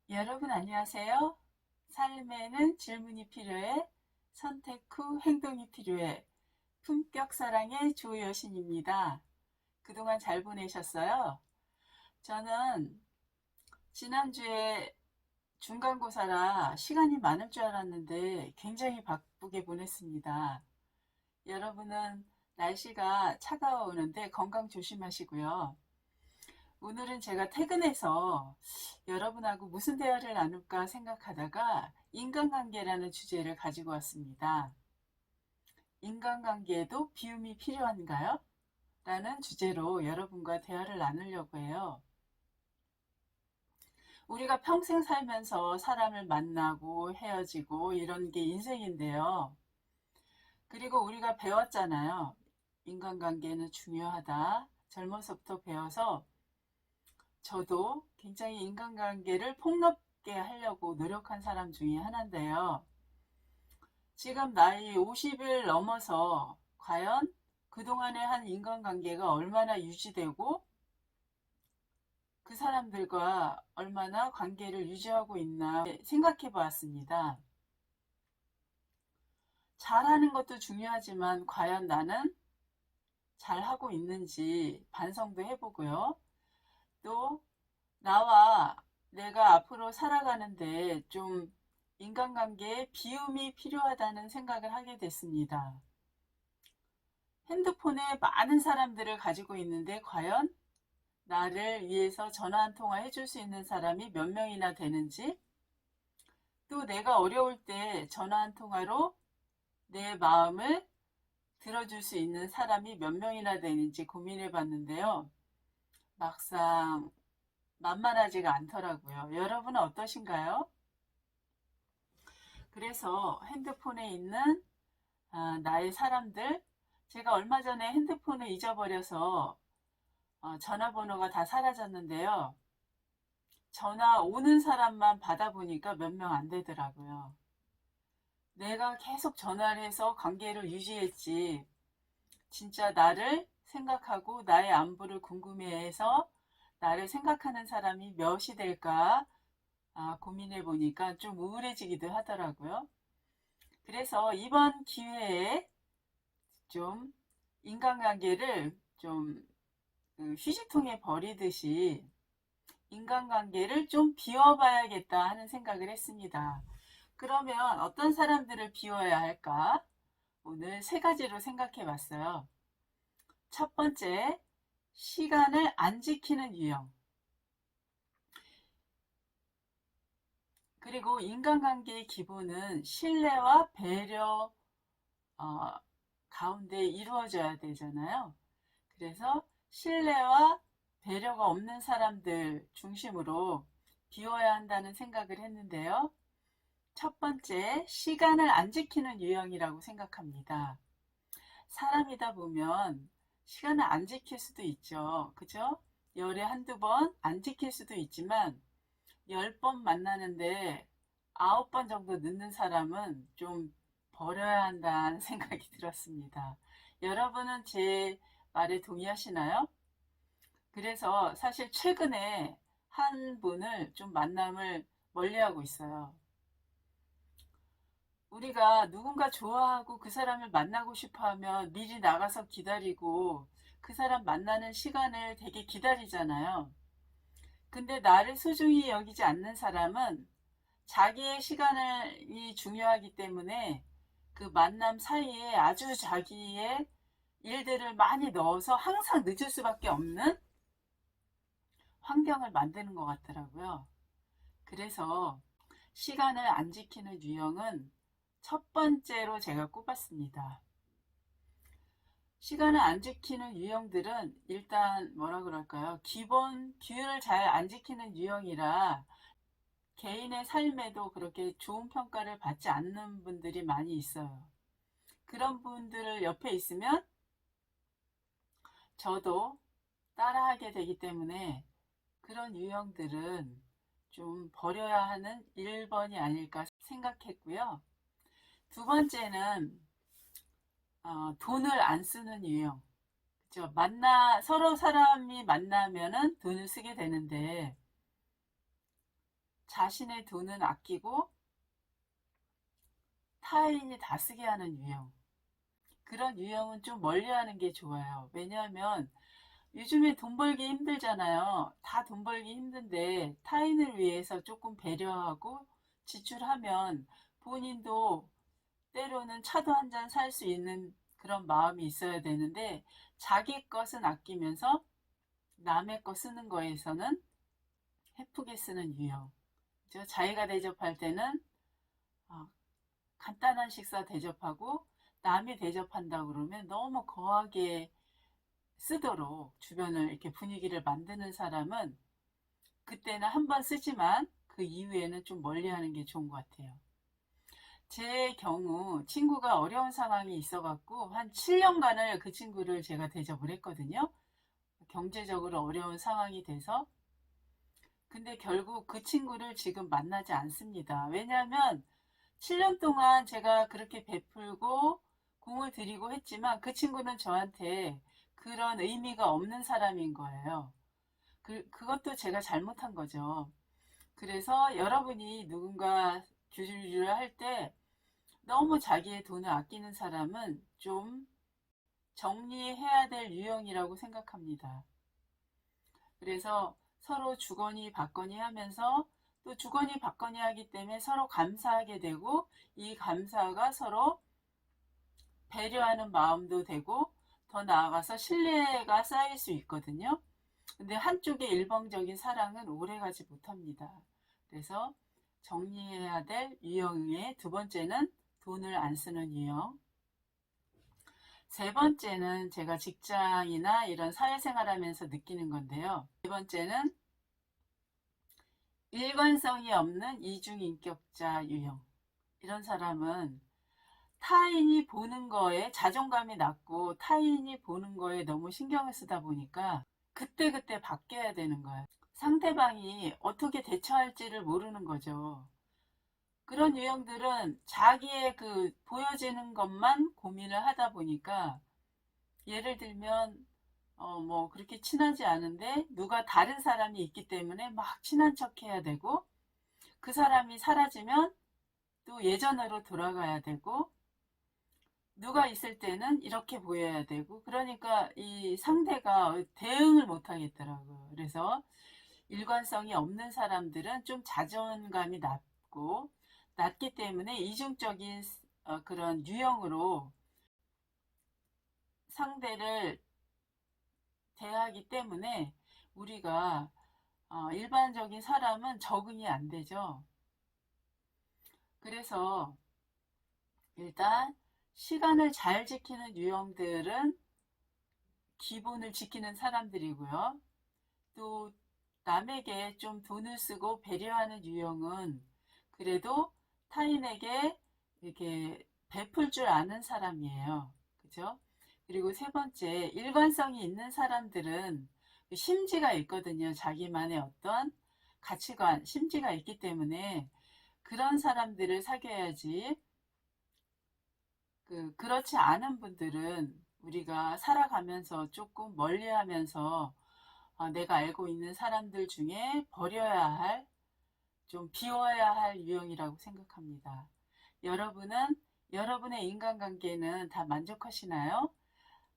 여러분 안녕하세요. 삶에는 질문이 필요해. 선택 후 행동이 필요해. 품격 사랑의 조여신입니다. 그동안 잘 보내셨어요? 저는 지난주에 중간고사라 시간이 많을 줄 알았는데 굉장히 바쁘게 보냈습니다. 여러분은 날씨가 차가워오는데 건강 조심하시고요. 오늘은 제가 퇴근해서 여러분하고 무슨 대화를 나눌까 생각하다가 인간관계라는 주제를 가지고 왔습니다. 인간관계에도 비움이 필요한가요? 라는 주제로 여러분과 대화를 나누려고 해요. 우리가 평생 살면서 사람을 만나고 헤어지고 이런 게 인생인데요. 그리고 우리가 배웠잖아요. 인간관계는 중요하다. 젊어서부터 배워서 저도 굉장히 인간관계를 폭넓게 하려고 노력한 사람 중에 하나인데요. 지금 나이 50을 넘어서 과연 그동안의 한 인간관계가 얼마나 유지되고 그 사람들과 얼마나 관계를 유지하고 있나 생각해 보았습니다. 잘하는 것도 중요하지만 과연 나는 잘하고 있는지 반성도 해보고요. 또 나와 내가 앞으로 살아가는데 좀 인간관계에 비움이 필요하다는 생각을 하게 됐습니다. 핸드폰에 많은 사람들을 가지고 있는데 과연 나를 위해서 전화 한 통화 해줄 수 있는 사람이 몇 명이나 되는지, 또 내가 어려울 때 전화 한 통화로 내 마음을 들어줄 수 있는 사람이 몇 명이나 되는지 고민해 봤는데요. 막상 만만하지가 않더라고요. 여러분은 어떠신가요? 그래서 핸드폰에 있는 나의 사람들, 제가 얼마 전에 핸드폰을 잊어버려서 전화번호가 다 사라졌는데요. 전화 오는 사람만 받아보니까 몇 명 안 되더라고요. 내가 계속 전화를 해서 관계를 유지했지, 진짜 나를 생각하고 나의 안부를 궁금해해서 나를 생각하는 사람이 몇이 될까 고민해 보니까 좀 우울해지기도 하더라고요. 그래서 이번 기회에 좀 인간관계를 좀 휴지통에 버리듯이 인간관계를 좀 비워봐야겠다 하는 생각을 했습니다. 그러면 어떤 사람들을 비워야 할까? 오늘 세 가지로 생각해 봤어요. 첫 번째, 시간을 안 지키는 유형. 그리고 인간관계의 기본은 신뢰와 배려 어, 가운데 이루어져야 되잖아요. 그래서 신뢰와 배려가 없는 사람들 중심으로 비워야 한다는 생각을 했는데요. 첫 번째, 시간을 안 지키는 유형이라고 생각합니다. 사람이다 보면 시간을 안 지킬 수도 있죠. 그죠? 열에 한두 번 안 지킬 수도 있지만 10번 만나는데 9번 정도 늦는 사람은 좀 버려야 한다는 생각이 들었습니다. 여러분은 제 말에 동의하시나요? 그래서 사실 최근에 한 분을 좀 만남을 멀리하고 있어요. 우리가 누군가 좋아하고 그 사람을 만나고 싶어 하면 미리 나가서 기다리고 그 사람 만나는 시간을 되게 기다리잖아요. 근데 나를 소중히 여기지 않는 사람은 자기의 시간이 중요하기 때문에 그 만남 사이에 아주 자기의 일들을 많이 넣어서 항상 늦을 수밖에 없는 환경을 만드는 것 같더라고요. 그래서 시간을 안 지키는 유형은 첫 번째로 제가 꼽았습니다. 시간을 안 지키는 유형들은 일단 뭐라 그럴까요? 기본 규율을 잘 안 지키는 유형이라 개인의 삶에도 그렇게 좋은 평가를 받지 않는 분들이 많이 있어요. 그런 분들을 옆에 있으면 저도 따라하게 되기 때문에 그런 유형들은 좀 버려야 하는 1번이 아닐까 생각했고요. 두 번째는 돈을 안 쓰는 유형. 그죠? 서로 사람이 만나면은 돈을 쓰게 되는데 자신의 돈은 아끼고 타인이 다 쓰게 하는 유형. 그런 유형은 좀 멀리하는 게 좋아요. 왜냐하면 요즘에 돈 벌기 힘들잖아요. 다 돈 벌기 힘든데 타인을 위해서 조금 배려하고 지출하면 본인도 때로는 차도 한 잔 살 수 있는 그런 마음이 있어야 되는데, 자기 것은 아끼면서 남의 거 쓰는 거에서는 헤프게 쓰는 유형. 자기가 대접할 때는 어, 간단한 식사 대접하고, 남이 대접한다 그러면 너무 거하게 쓰도록 주변을 이렇게 분위기를 만드는 사람은 그때는 한 번 쓰지만 그 이후에는 좀 멀리하는 게 좋은 것 같아요. 제 경우 친구가 어려운 상황이 있어갖고 한 7년간을 그 친구를 제가 대접을 했거든요. 경제적으로 어려운 상황이 돼서. 근데 결국 그 친구를 지금 만나지 않습니다. 왜냐하면 7년 동안 제가 그렇게 베풀고 공을 들이고 했지만 그 친구는 저한테 그런 의미가 없는 사람인 거예요. 그것도 제가 잘못한 거죠. 그래서 여러분이 누군가 규율을 할 때 너무 자기의 돈을 아끼는 사람은 좀 정리해야 될 유형이라고 생각합니다. 그래서 서로 주거니 받거니 하면서, 또 주거니 받거니 하기 때문에 서로 감사하게 되고, 이 감사가 서로 배려하는 마음도 되고, 더 나아가서 신뢰가 쌓일 수 있거든요. 근데 한쪽의 일방적인 사랑은 오래가지 못합니다. 그래서 정리해야 될 유형의 두 번째는 돈을 안 쓰는 유형. 세 번째는 제가 직장이나 이런 사회생활 하면서 느끼는 건데요. 세 번째는 일관성이 없는 이중인격자 유형. 이런 사람은 타인이 보는 거에 자존감이 낮고 타인이 보는 거에 너무 신경을 쓰다 보니까 그때그때 바뀌어야 되는 거예요. 상대방이 어떻게 대처할지를 모르는 거죠. 그런 유형들은 자기의 그 보여지는 것만 고민을 하다 보니까, 예를 들면 뭐 그렇게 친하지 않은데 누가 다른 사람이 있기 때문에 막 친한 척 해야 되고, 그 사람이 사라지면 또 예전으로 돌아가야 되고, 누가 있을 때는 이렇게 보여야 되고, 그러니까 이 상대가 대응을 못 하겠더라고요. 그래서 일관성이 없는 사람들은 좀 자존감이 낮기 때문에 이중적인 그런 유형으로 상대를 대하기 때문에 우리가 일반적인 사람은 적응이 안 되죠. 그래서 일단 시간을 잘 지키는 유형들은 기본을 지키는 사람들이고요. 또 남에게 좀 돈을 쓰고 배려하는 유형은 그래도 타인에게 이렇게 베풀 줄 아는 사람이에요. 그죠? 그리고 세 번째, 일관성이 있는 사람들은 심지가 있거든요. 자기만의 어떤 가치관, 심지가 있기 때문에 그런 사람들을 사귀어야지. 그렇지 않은 분들은 우리가 살아가면서 조금 멀리하면서 내가 알고 있는 사람들 중에 버려야 할, 좀 비워야 할 유형이라고 생각합니다. 여러분은 여러분의 인간관계는 다 만족하시나요?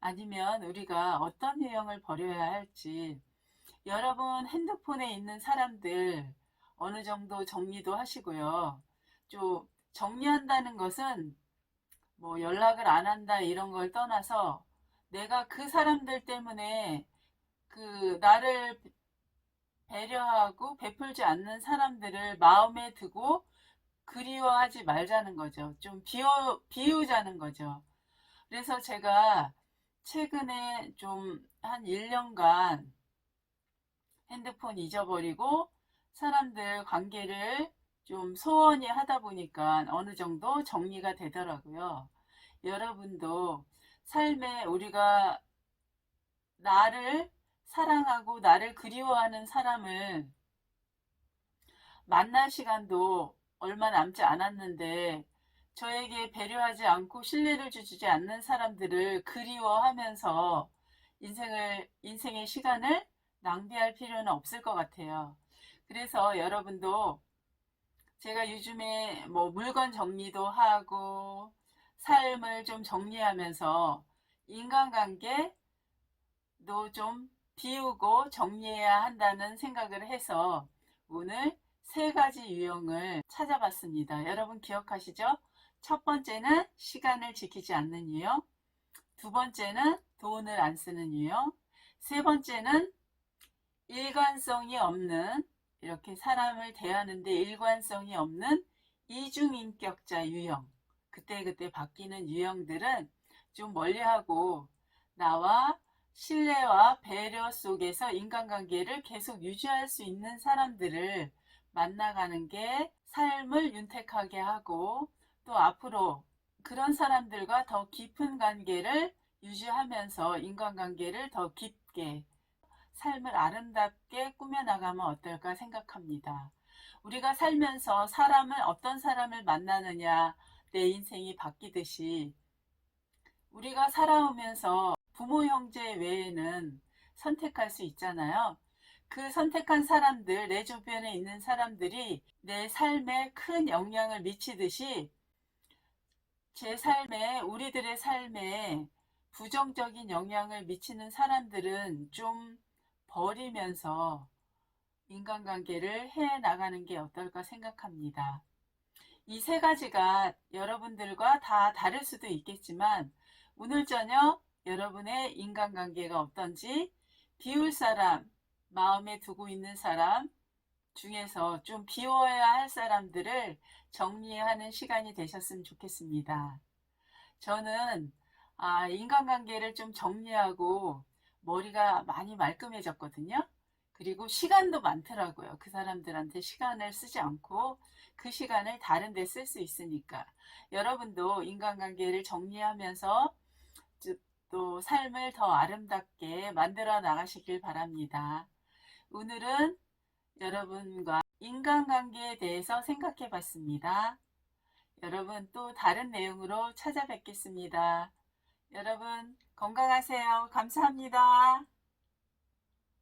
아니면 우리가 어떤 유형을 버려야 할지, 여러분 핸드폰에 있는 사람들 어느 정도 정리도 하시고요. 좀 정리한다는 것은 뭐 연락을 안 한다 이런 걸 떠나서, 내가 그 사람들 때문에 나를 배려하고 베풀지 않는 사람들을 마음에 두고 그리워하지 말자는 거죠. 좀 비우자는 거죠. 그래서 제가 최근에 좀 한 1년간 핸드폰 잊어버리고 사람들 관계를 좀 소원히 하다 보니까 어느 정도 정리가 되더라고요. 여러분도 삶에 우리가 나를 사랑하고 나를 그리워하는 사람을 만날 시간도 얼마 남지 않았는데, 저에게 배려하지 않고 신뢰를 주지 않는 사람들을 그리워하면서 인생의 시간을 낭비할 필요는 없을 것 같아요. 그래서 여러분도 제가 요즘에 뭐 물건 정리도 하고 삶을 좀 정리하면서 인간관계도 좀 비우고 정리해야 한다는 생각을 해서 오늘 세 가지 유형을 찾아봤습니다. 여러분 기억하시죠? 첫 번째는 시간을 지키지 않는 유형, 두 번째는 돈을 안 쓰는 유형, 세 번째는 일관성이 없는, 이렇게 사람을 대하는데 일관성이 없는 이중인격자 유형. 그때그때 바뀌는 유형들은 좀 멀리하고 나와 신뢰와 배려 속에서 인간관계를 계속 유지할 수 있는 사람들을 만나가는 게 삶을 윤택하게 하고, 또 앞으로 그런 사람들과 더 깊은 관계를 유지하면서 인간관계를 더 깊게 삶을 아름답게 꾸며나가면 어떨까 생각합니다. 우리가 살면서 어떤 사람을 만나느냐 내 인생이 바뀌듯이, 우리가 살아오면서 부모 형제 외에는 선택할 수 있잖아요. 그 선택한 사람들, 내 주변에 있는 사람들이 내 삶에 큰 영향을 미치듯이 우리들의 삶에 부정적인 영향을 미치는 사람들은 좀 버리면서 인간관계를 해 나가는 게 어떨까 생각합니다. 이 세 가지가 여러분들과 다 다를 수도 있겠지만, 오늘 저녁 여러분의 인간관계가 어떤지, 비울 사람, 마음에 두고 있는 사람 중에서 좀 비워야 할 사람들을 정리하는 시간이 되셨으면 좋겠습니다. 저는 인간관계를 좀 정리하고 머리가 많이 말끔해졌거든요. 그리고 시간도 많더라고요. 그 사람들한테 시간을 쓰지 않고 그 시간을 다른 데 쓸 수 있으니까. 여러분도 인간관계를 정리하면서 또 삶을 더 아름답게 만들어 나가시길 바랍니다. 오늘은 여러분과 인간관계에 대해서 생각해 봤습니다. 여러분 또 다른 내용으로 찾아뵙겠습니다. 여러분 건강하세요. 감사합니다.